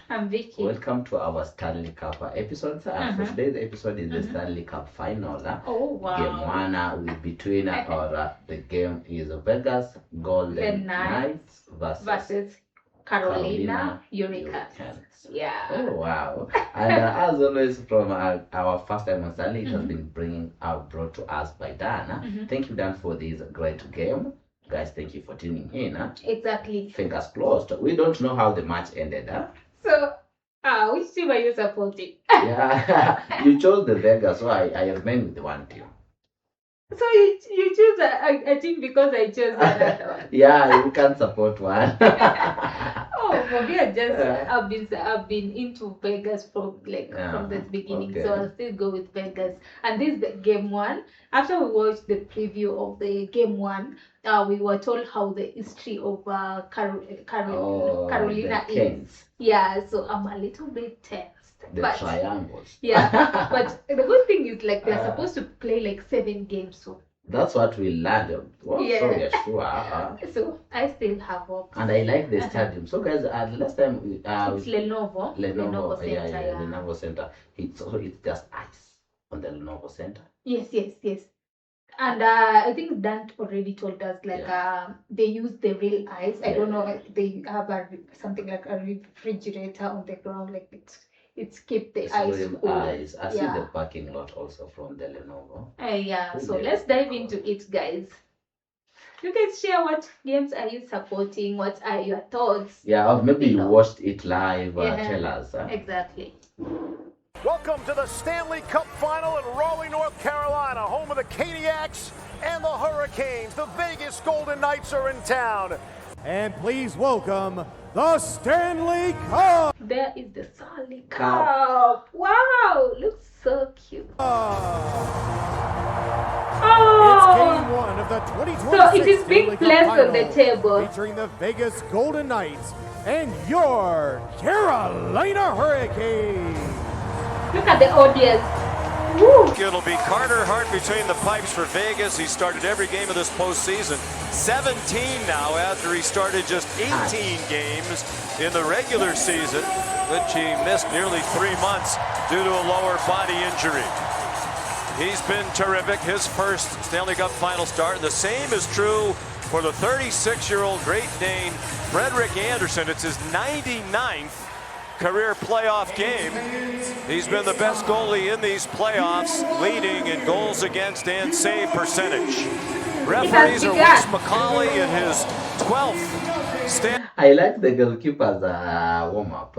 I'm Vicky. Welcome to our Stanley Cup episode. For today's episode is the Stanley Cup final. Oh wow! Game one will between the game is Vegasgoldenknights versus Carolinahurricanes. Yeah. Oh wow! And as always, from our first time on Stanley, it has been brought to us by Dan. Thank you, Dan, for this great game. Guys, thank you for tuning in. Exactly. Fingers closed. We don't know how the match ended. So, which team are you supporting? Yeah, you chose the Vegas, so I remain with the one team. So you choose a team because I chose another one. Yeah, you can't support one. Oh, for me, I've been into Vegas from the beginning, okay. so I'll still go with Vegas. And this is the game one. After we watched the preview of the game one, we were told how the history of Carolina is. Yeah, so I'm a little bit tense. The triangles. Yeah, but the good thing is they're supposed to play 7 games. So that's what we learned. Well, yeah. So you're sure. So I still have hope. And I like the stadium. So guys, the last time it's Lenovo Center. Yeah, Lenovo Center. It's just ice on the Lenovo Center. Yes. And I think Dan already told us they use the real ice. I don't know. They have something like a refrigerator on the ground, it's keep the ice cool. I see the parking lot also from the Lenovo. Yeah, so let's dive into it, guys. You guys share what games are you supporting? What are your thoughts? Yeah, or maybe you watched it live. Tell us. Exactly. Welcome to the Stanley Cup final in Raleigh, North Carolina, home of the Canucks and the Hurricanes. The Vegasgoldenknights are in town. And please welcome the Stanley Cup. There is the Stanley Cup. Wow, looks so cute. It's game one of the 2026 So it is being placed on the table, featuring the Vegasgoldenknights and your Carolinahurricanes. Look at the audience. Woo. It'll be Carter Hart between the pipes for Vegas. He started every game of this postseason. 17 now after he started just 18 games in the regular season, which he missed nearly 3 months due to a lower body injury. He's been terrific. His first Stanley Cup final start. And the same is true for the 36-year-old Great Dane, Frederik Andersen. It's his 99th career playoff game. He's been the best goalie in these playoffs, leading in goals against and save percentage. Referees are Wes McCauley in his 12th Stanley. I like the goalkeeper's warm-up.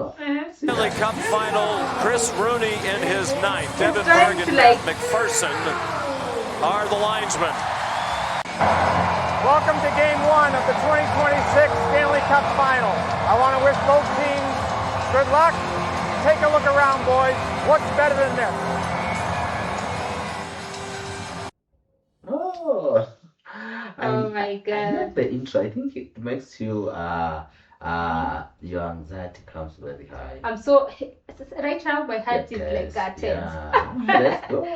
Stanley Cup final, Chris Rooney in his 9th. Devin Berg and Matt McPherson are the linesmen. Welcome to game one of the 2026 Stanley Cup final. I want to wish both teams good luck. Take a look around, boys. What's better than this? Oh my God. I like the intro. I think it makes you your anxiety comes very high. I'm so right now my heart is tense. Let's go.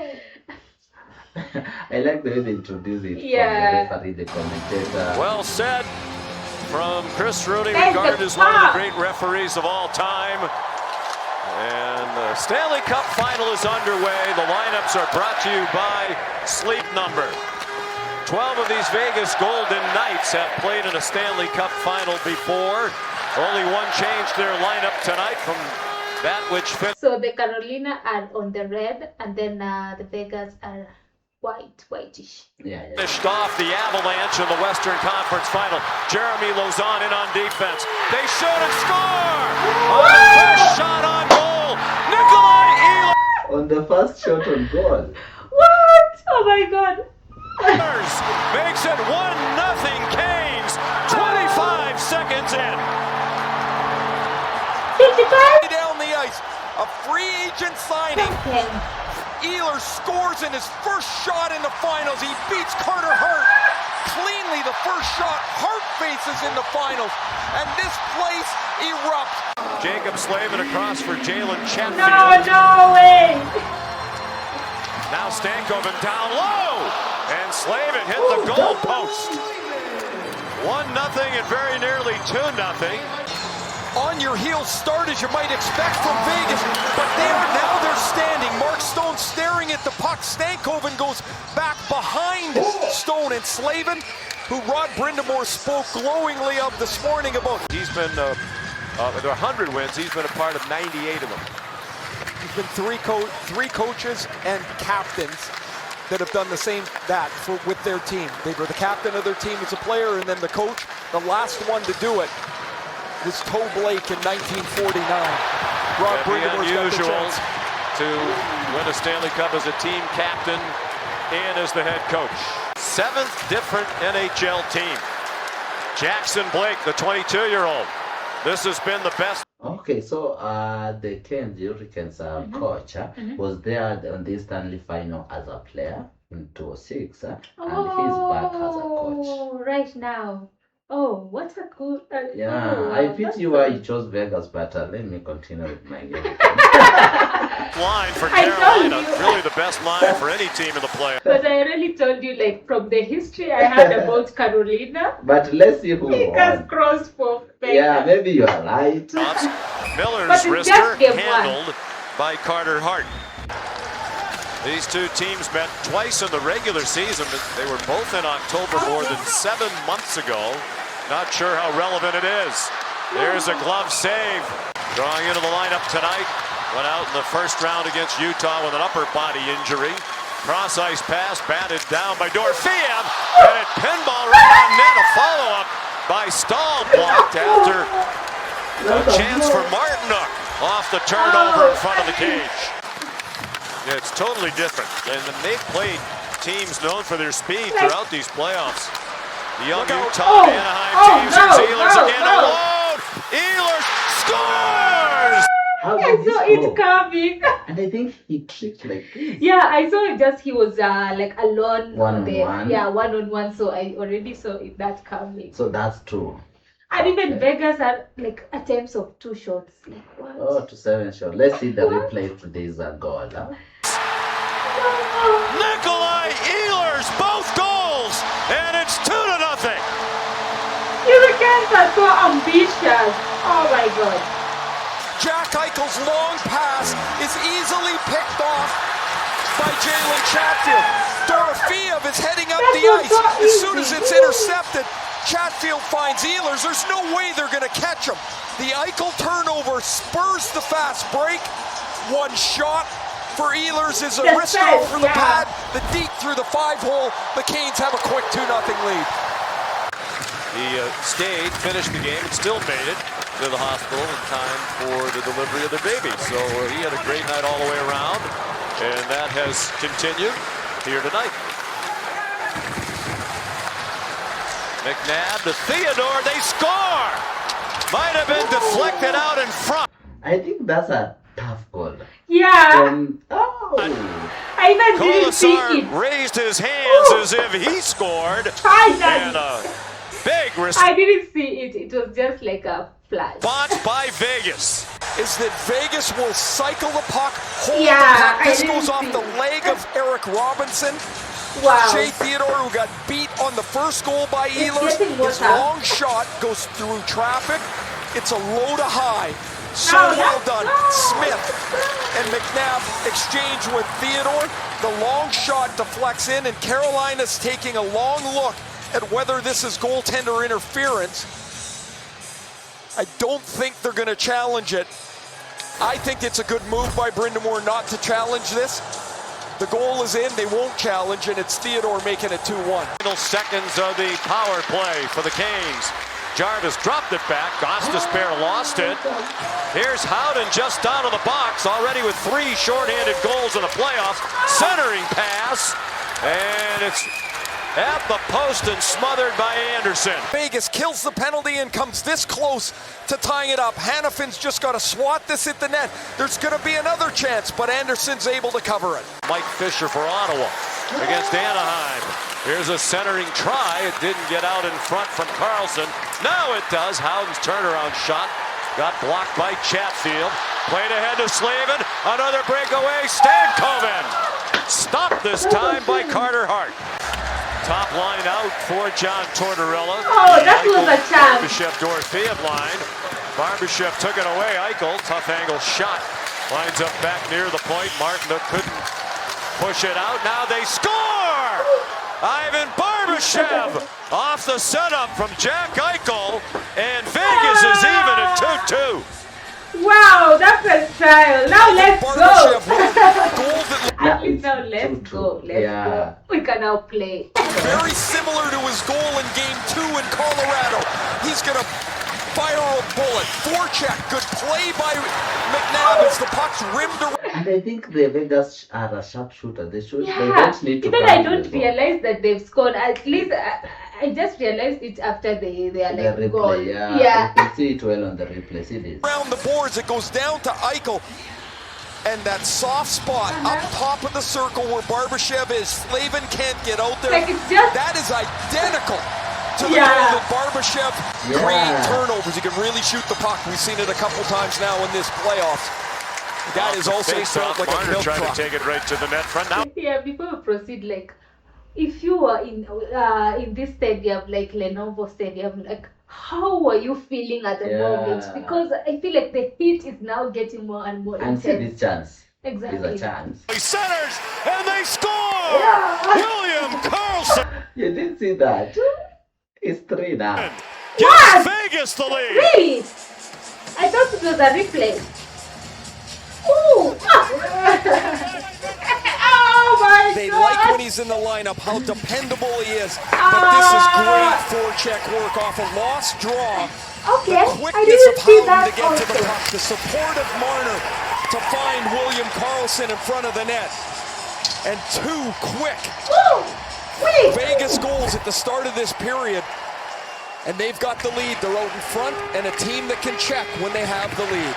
I like the way they introduce it from the referee, the commentator. Well said from Chris Rooney, regarded as one of the great referees of all time. And the Stanley Cup final is underway. The lineups are brought to you by Sleep Number. 12 of these Vegasgoldenknights have played in a Stanley Cup final before. Only one changed their lineup tonight from that which fit. So the Carolina are on the red, and then the Vegas are whitish. Finished off the Avalanche in the Western Conference final. Jeremy Lauzon in on defense. They shoot and score! On the first shot on goal, Nhlhockey. On the first shot on goal. What? Oh my God. Makes it 1-0 Canes. 25 seconds in. 55? Down the ice, a free agent signing. Ehlers scores in his first shot in the finals. He beats Carter Hart cleanly. The first shot Hart faces in the finals, and this place erupts. Jacob Slavin across for Jalen Chatfield. No way! Now Stankoven down low, and Slavin hit the goal post. 1-0 and very nearly 2-0. on your heels start as you might expect from Vegas, but they're standing. Mark Stone staring at the puck. Stankoven goes back behind Stone, and Slavin, who Rod Brindamore spoke glowingly of this morning about. He's been, there are 100 wins, he's been a part of 98 of them. He's been three coaches and captains that have done the same with their team. They were the captain of their team as a player, and then the coach. The last one to do it was Toe Blake in 1949. Rod Brindamore's got the chance to win a Stanley Cup as a team captain and as the head coach. 7th different NHL team. Jackson Blake, the 22-year-old. This has been the best. Okay, so the Hurricanes coach was there on this Stanley final as a player in 2006, and he's back as a coach. Oh, right now. Oh, what a good. Yeah, I pity you why you chose Vegas, but let me continue with my game. Line for Carolina, really the best line for any team in the playoffs. But I already told you, like, from the history I had about Carolina. But let's see who Fingers won. crossed for Vegas. Yeah, maybe you are right. Miller's wrister handled by Carter Hart. These two teams met twice in the regular season, but they were both in October more than 7 months ago. Not sure how relevant it is. There's a glove save. Drawing into the lineup tonight. Went out in the first round against Utah with an upper body injury. Cross-ice pass batted down by Dorfiev. And it pinball right on net. A follow-up by Stahl blocked after a chance for Martinook off the turnover in front of the cage. Yeah, it's totally different. And they've played teams known for their speed throughout these playoffs. The young Utah and Anaheim teams and Ehlers again alone. Ehlers scores! I saw it coming. And I think he tricked like this. Yeah, I saw it just he was like alone. One-on-one. Yeah, one-on-one. So I already saw that coming. So that's true. And even Vegas had like attempts of 2 shots. Like what? Oh, to 7 shots. Let's see the replay for this goal. Nikolai Ehlers, both goals, and it's 2-0. Hurricanes are so ambitious. Oh my God. Jack Eichel's long pass is easily picked off by Jalen Chatfield. Dorofeev is heading up the ice. As soon as it's intercepted, Chatfield finds Ehlers. There's no way they're going to catch him. The Eichel turnover spurs the fast break. One shot for Ehlers is a wrist over the pad. The deep through the 5-hole. The Canes have a quick 2-0 lead. He stayed, finished the game, and still made it to the hospital in time for the delivery of their baby. So he had a great night all the way around, and that has continued here tonight. McNabb to Theodore, they score! Might have been deflected out in front. I think that's a tough goal. Yeah. I even didn't see Colasar it. raised his hands as if he scored. And a big I didn't see it. It was just like a flash. response by Vegas. Is that Vegas will cycle the puck, hold Yeah, the puck. This I didn't goes off see the leg of Eric Robinson. Wow. Shea Theodore, who got beat on the first goal by Ehlers. getting His worse, long shot goes through traffic. It's a low to high. So No, well that's done. no. Smith and McNabb exchange with Theodore. The long shot deflects in, and Carolina's taking a long look at whether this is goaltender interference. I don't think they're going to challenge it. I think it's a good move by Brindamore not to challenge this. The goal is in, they won't challenge, and it's Theodore making it 2-1. Final seconds of the power play for the Canes. Jarvis dropped it back. Gostisbehere lost it. Here's Howden just out of the box, already with 3 shorthanded goals in the playoffs. Centering pass, and it's at the post and smothered by Anderson. Vegas kills the penalty and comes this close to tying it up. Hannafin's just got to swat this at the net. There's going to be another chance, but Anderson's able to cover it. Mike Fisher for Ottawa against Anaheim. Here's a centering try. It didn't get out in front from Carlson. Now it does. Howden's turnaround shot got blocked by Chatfield. Played ahead to Slavin. Another breakaway. Stankoven. Stopped this time by Carter Hart. Top line out for John Tortorella. Oh, that was a chance. Dorfiev line. Barbashev took it away. Eichel, tough angle shot. Lines up back near the point. Martin couldn't push it out. Now they score! Ivan Barbashev off the setup from Jack Eichel. And Vegas is even at 2-2. Wow, that's a trial. Now let's go. At least now it's let's 2-2. go. Let's go. We can now play. Very similar to his goal in Game 2 in Colorado. He's going to fire a bullet. Forecheck. Good play by McNabb as the puck's rimmed around. And I think the Vegas are a sharpshooter. They should. Yeah. They don't need to. Even I don't realize that they've scored. At least I just realized it after they are like the replay, gone. yeah. You can see it well on the replay. See this. Around the boards, it goes down to Eichel. And that soft spot up top of the circle where Barbashev is, Slavin can't get out there. Like it's just That is identical to the goal that Barbashev create turnovers. He can really shoot the puck. We've seen it a couple times now in this playoffs. The guy is also felt like a milk trying truck. to take it right to the net front now. yeah. Before we proceed, like if you were in this stadium, like Lenovo Stadium, like how are you feeling at the moment? Because I feel like the heat is now getting more and more And see intense. this chance. Exactly. There's a chance. He centers and they score! William Karlsson You didn't see that. It's 3 now. gives Vegas the lead. Really? I thought it was a replay. Ooh! Oh my They God! like when he's in the lineup, how dependable he is. But this is great forecheck work off a lost draw. Okay, The I quickness didn't of see Houghton that to get to the also. puck, the support of Marner to find William Karlsson in front of the net. And two quick Ooh! Wait! Vegas goals at the start of this period. And they've got the lead. They're out in front and a team that can check when they have the lead.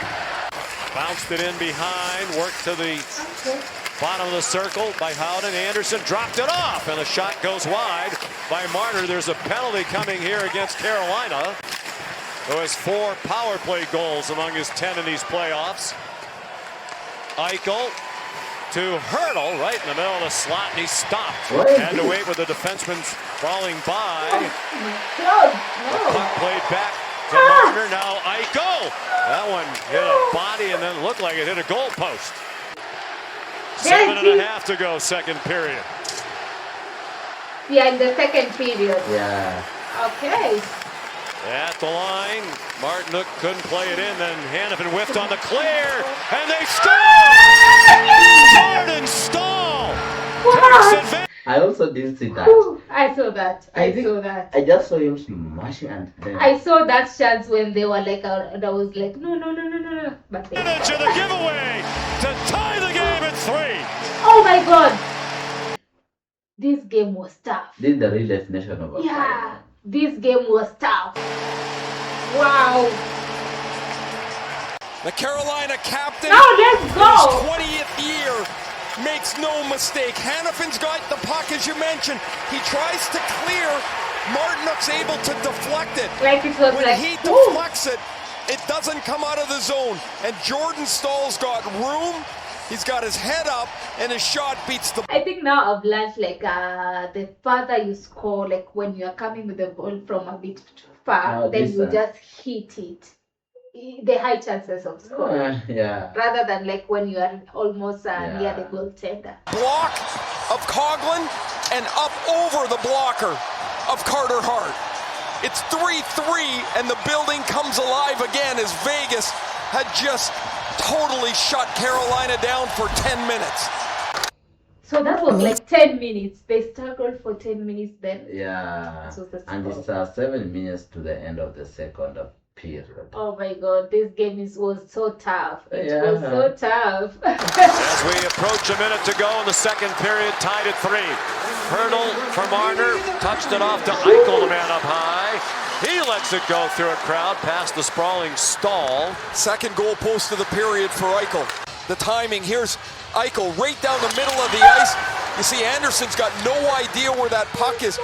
Bounced it in behind, worked to the bottom of the circle by Howden. Anderson dropped it off, and the shot goes wide by Marner. There's a penalty coming here against Carolina, who has 4 power play goals among his 10 in these playoffs. Eichel to Hurdle right in the middle of the slot, and he stopped. Had to wait with the defenseman crawling by. No! Puck played back to Marner. Now Eichel. That one hit a body and then looked like it hit a goal post. 7.5 to go, second period. Yeah, in the second period. Yeah. Okay. At the line, Martin couldn't play it in, then Hannafin whiffed on the clear, and they score! Jordan Stahl takes advantage. I also didn't see that. Ooh, I saw that. I think saw that. I just saw him smashing and then. I saw that chance when they were like, and I was like, no. But they. To the giveaway to tie the game at 3. Oh my God! This game was tough. This is the real definition of a Yeah, this game was tough. Wow. The Carolina captain. Now let's His go. 20th year makes no mistake. Hannafin's got the puck, as you mentioned. He tries to clear. Martinuk's able to deflect it. Like it was When like, he ooh. deflects it, it doesn't come out of the zone. And Jordan Stahl's got room. He's got his head up, and his shot beats the. I think now I've learned like the farther you score, like when you are coming with the ball from a bit far, then you just hit it. The high chances of scoring. Yeah. Rather than like when you are almost near the goaltender. Block of Coughlin and up over the blocker of Carter Hart. It's 3-3, and the building comes alive again as Vegas had just totally shut Carolina down for 10 minutes. So that was like 10 minutes. They struggled for 10 minutes then. Yeah. So the And it's 7 minutes to the end of the second period. Oh my God, this game was so tough. It Yeah. was so tough. As we approach a minute to go in the second period, tied at 3. Hurdle for Marner, touched it off to Eichel, the man up high. He lets it go through a crowd past the sprawling Stahl. Second goal post of the period for Eichel. The timing, here's Eichel right down the middle of the ice. You see Anderson's got no idea where that puck is.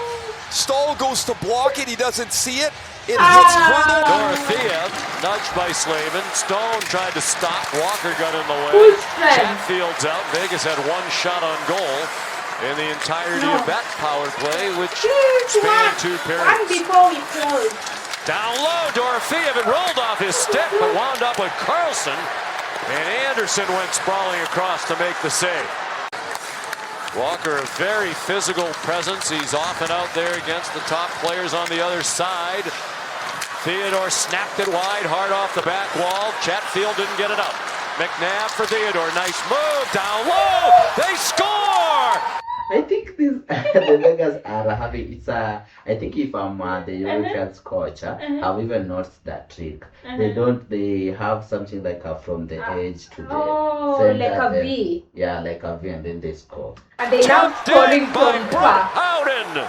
Stahl goes to block it, he doesn't see it. It hits Hurdle. Dorothea nudged by Slavin. Stone tried to stop. Walker got in the way. Who's that? Chatfield's out. Vegas had 1 shot on goal in the entirety of that power play, which spanned 2 One periods. before we close. Down low, Dorofeev, it rolled off his stick, but wound up with Carlson. And Anderson went sprawling across to make the save. Walker, a very physical presence. He's often out there against the top players on the other side. Theodore snapped it wide, hard off the back wall. Chatfield didn't get it up. McNabb for Theodore. Nice move, down low. They score! I think this the Vegas are having I think if I'm the Hurricanes coach, I've even noticed that trick. They have something like from the edge to the center. Like a V. Yeah, like a V, and then they score. And they love scoring by from Brooke far. Howden.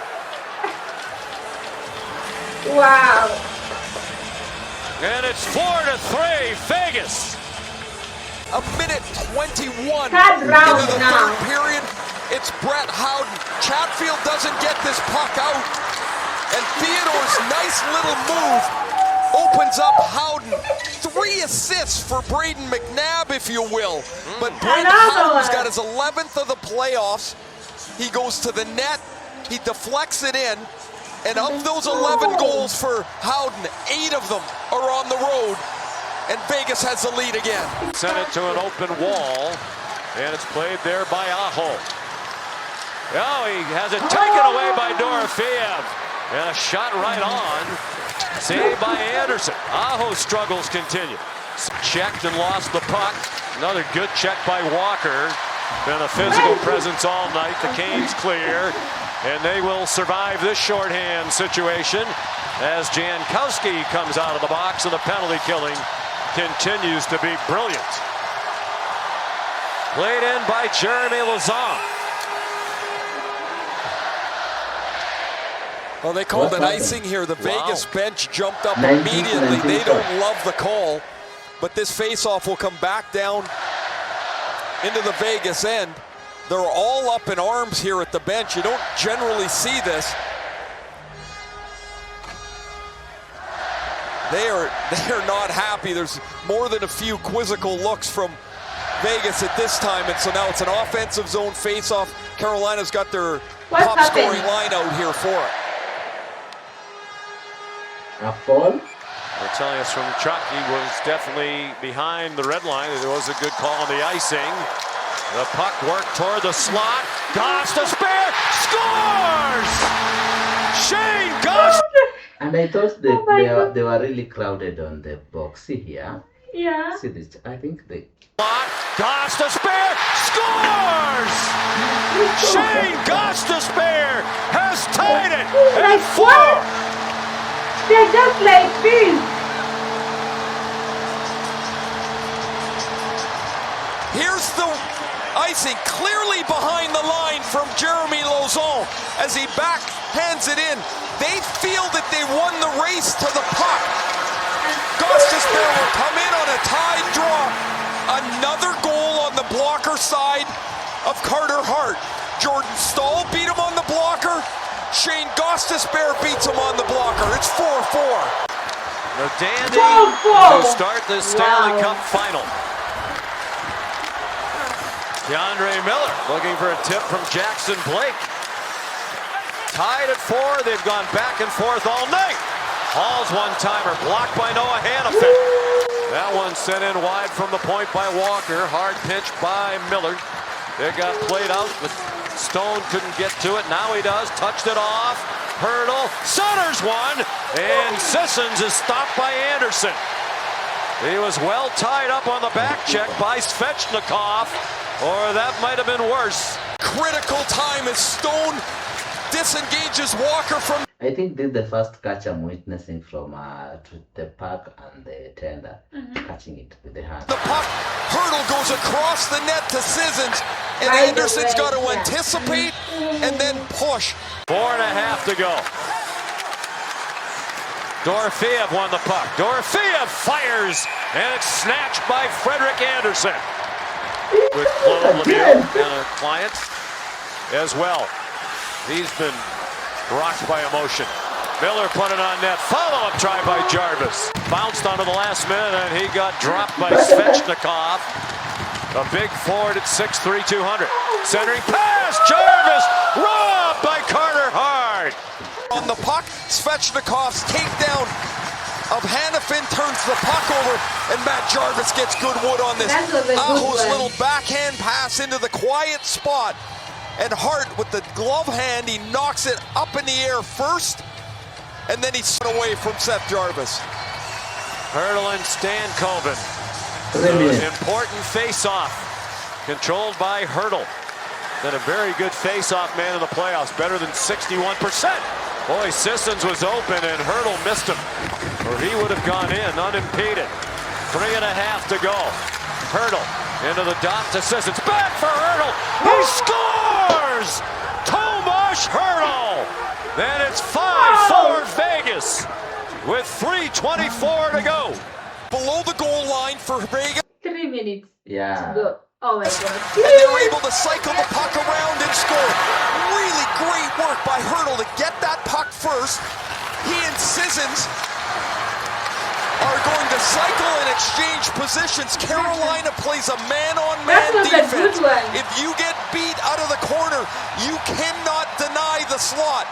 Wow. And it's 4-3, Vegas. A minute 21 Third round into the now. third period. It's Brett Howden. Chatfield doesn't get this puck out. And Theodore's nice little move opens up Howden. 3 assists for Braden McNabb, if you will. But Brett Howden's got his 11th of the playoffs. He goes to the net. He deflects it in. And of those 11 goals for Howden, 8 of them are on the road. And Vegas has the lead again. Sent it to an open wall. And it's played there by Aho. Oh, he has it taken away by Dorofeev. And a shot right on. Saved by Anderson. Aho struggles continue. Checked and lost the puck. Another good check by Walker. Been a physical presence all night. The Canes clear. And they will survive this shorthand situation as Jankowski comes out of the box, and the penalty killing continues to be brilliant. Played in by Jeremy Lauzon. Well, they called an icing here. The Vegas bench jumped up immediately. They don't love the call, but this faceoff will come back down into the Vegas end. They're all up in arms here at the bench. You don't generally see this. They are not happy. There's more than a few quizzical looks from Vegas at this time, and so now it's an offensive zone faceoff. Carolina's got their top scoring line out here for it. A fall? They're telling us from Chuck he was definitely behind the red line. There was a good call on the icing. The puck worked toward the slot. Goss to spare. Scores! Shane Goss! And I thought they were really crowded on the box. See here. Yeah. See this. I think they. Goss to spare. Scores! Shane Goss to spare has tied it at 4. They're just like this. Here's the icing clearly behind the line from Jeremy Lauzon as he backhands it in. They feel that they won the race to the puck. Gostisbehere will come in on a tied draw. Another goal on the blocker side of Carter Hart. Jordan Stahl beat him on the blocker. Shane Gostisbehere beats him on the blocker. It's 4-4. The dandy to start the Stanley Cup final. DeAndre Miller looking for a tip from Jackson Blake. Tied at 4. They've gone back and forth all night. Hall's one-timer blocked by Noah Hannafin. That one sent in wide from the point by Walker. Hard pitch by Miller. It got played out, but Stone couldn't get to it. Now he does. Touched it off. Hurdle. Centers one. And Sissons is stopped by Anderson. He was well tied up on the back check by Svechnikov, or that might have been worse. Critical time as Stone disengages Walker from. I think this is the first catch I'm witnessing from the puck and the tender, catching it with the hand. The puck hurdle goes across the net to Sissons, and Anderson's got to anticipate and then push. 4.5 to go. Dorofeev won the puck. Dorofeev fires, and it's snatched by Frederik Andersen. With Claude Lemieux and a client as well. He's been rocked by emotion. Miller put it on net. Follow-up try by Jarvis. Bounced onto the last minute, and he got dropped by Svechnikov. A big forward at 6'3", 200. Centering pass. Jarvis robbed by Carter Hart. On the puck, Svechnikov's takedown of Hanifin turns the puck over, and Matt Jarvis gets good wood on this. That was a good Aho's one. little backhand pass into the quiet spot, and Hart with the glove hand, he knocks it up in the air first, and then he's away from Seth Jarvis. Hertl and Stankoven. Important face-off, controlled by Hertl. Then a very good face-off man in the playoffs, better than 61%. Boy, Sissons was open and Hertl missed him, or he would have gone in unimpeded. 3.5 to go. Hertl into the dot to Sissons. Back for Hertl. He scores! Tomas Hertl. Then it's 5-4 Vegas with 3:24 to go. Below the goal line for Vegas. 3 minutes Yeah. to go. Oh my God. And they're able to cycle the puck around and score. Really great work by Hertl to get that puck first. He and Sissons are going to cycle and exchange positions. Carolina plays a man-on-man That was a defense. good one. If you get beat out of the corner, you cannot deny the slot.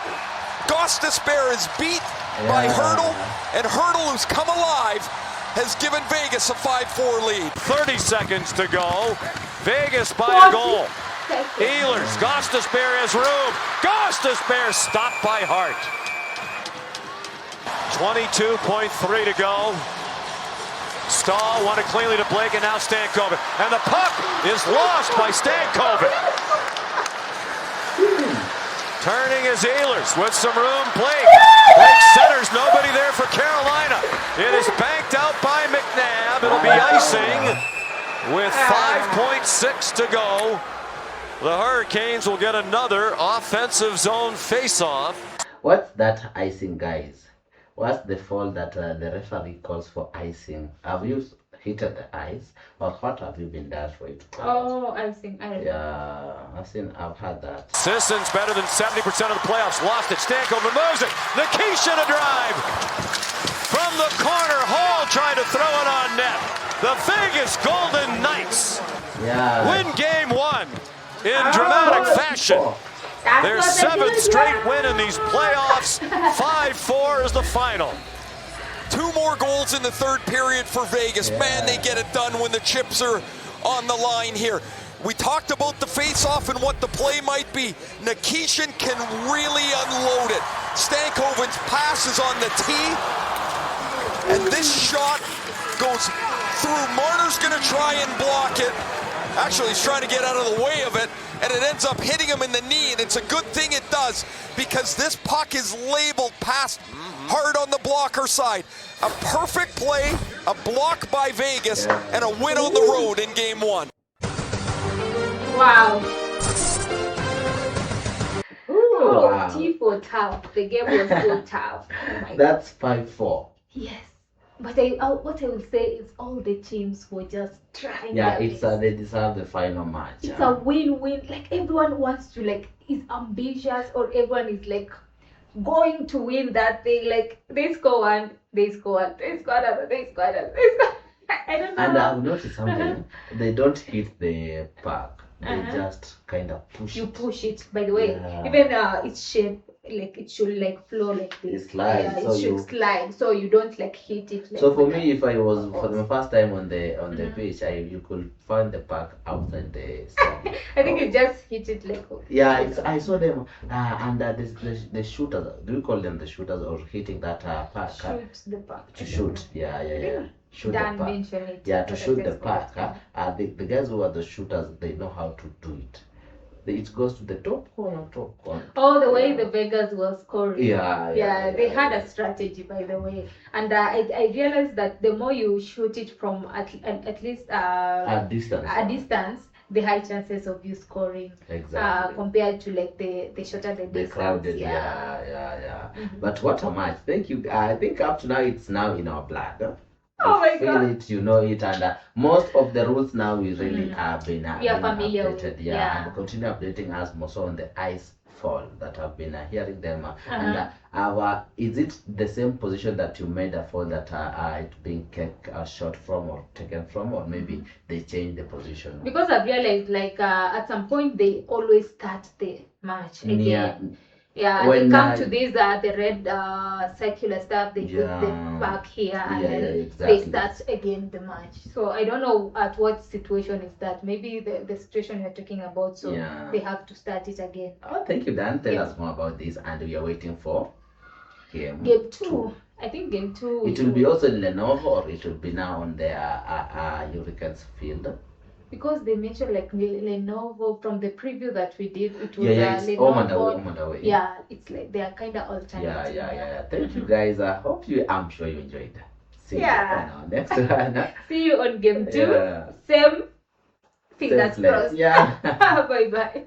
Gostisbehere is beat by Hertl, and Hertl, who's come alive, has given Vegas a 5-4 lead. 30 seconds to go. Vegas by a goal. Seconds. Ehlers, Gostisbehere has room. Gostisbehere stopped by Hart. 22.3 to go. Stahl won it cleanly to Blake, and now Stankoven. And the puck is lost by Stankoven. Turning is Ehlers with some room. Blake centers, nobody there for Carolina. It is banked out by McNabb. It'll be icing with 5.6 to go. The Hurricanes will get another offensive zone face-off. What's that icing, guys? What's the fault that the referee calls for icing? Have you hit the ice, or what have you been done for it? Oh, I think I Yeah, I've had that. Sissons better than 70% of the playoffs. Lost it. Stankoven moves it. Nikishin a drive. From the corner, Hall trying to throw it on net. The Vegas Golden Knights win game 1 in dramatic fashion. Their 7th straight win in these playoffs. 5-4 is the final. 2 more goals in the third period for Vegas. Man, they get it done when the chips are on the line here. We talked about the face-off and what the play might be. Nikishin can really unload it. Stankoven's pass is on the tee, and this shot goes through. Marner's going to try and block it. Actually, he's trying to get out of the way of it, and it ends up hitting him in the knee, and it's a good thing it does, because this puck is labeled past hard on the blocker side. A perfect play, a block by Vegas, and a win on the road in game 1. Wow. Ooh, Wow. T4 tough. The game was so tough. Oh my God. That's 5-4. Yes. But what I will say is all the teams were just trying. Yeah, their it's best. they deserve the final match. It's a win-win. Like everyone wants to is ambitious, or everyone is going to win that thing. Like they score one, they score one, they score another, they score another, they score. I don't know. And I've noticed something. They don't hit the puck. They just kind of push You it. push it. By the way, Yeah. even its shape, it should flow like this. It slides, Yeah, so it should you- slide, so you don't hit it. So for me, if I was for the first time on the pitch, you could find the puck outside the stadium. I think you just hit it Yeah, I saw them, and the shooters. Do you call them the shooters, or hitting that puck? shoot the puck. To shoot, yeah. Shoot Dan the puck. mentioned it. Yeah, to but I shoot the just puck. forgot. The guys who are the shooters, they know how to do it. It goes to the top corner. Oh, the way the Vegas was scoring. Yeah, They had a strategy, by the way, and I realized that the more you shoot it from at least At distance. the high chances of you scoring. Exactly. Compared to the shorter the The distance. crowded, yeah. But what a match! Thank you. I think up to now it's now in our blood. Huh? Oh my feel God. it, you know it, and most of the rules now we really have been We are familiar with, updated, yeah. and continue updating us more so on the ice fall that have been hearing them. And is it the same position that you made a fall that it being shot from or taken from, or maybe they change the position? Because I've realized at some point they always start the match again. Yeah, When they come I- to this the red circular stuff. They put the Yeah. back here, and Yeah, then yeah, they exactly. start again the match. So I don't know at what situation is that. Maybe the situation you're talking about. So Yeah. they have to start it again. Oh, thank you, Dan. Tell Yeah. us more about this, and we are waiting for game Game two. I think game two. It will be also in Lenovo, or it will be now on the Hurricanes field. Because they mentioned like Lenovo from the preview that we did. It was Yeah, it's home and away, home and away. Yeah, it's like they are kind of alternative. Yeah. Thank you, guys. I'm sure you enjoyed. See you Yeah. on our next one. See you on game two. Yeah. Same. Fingers Same place. crossed. Yeah. Bye bye.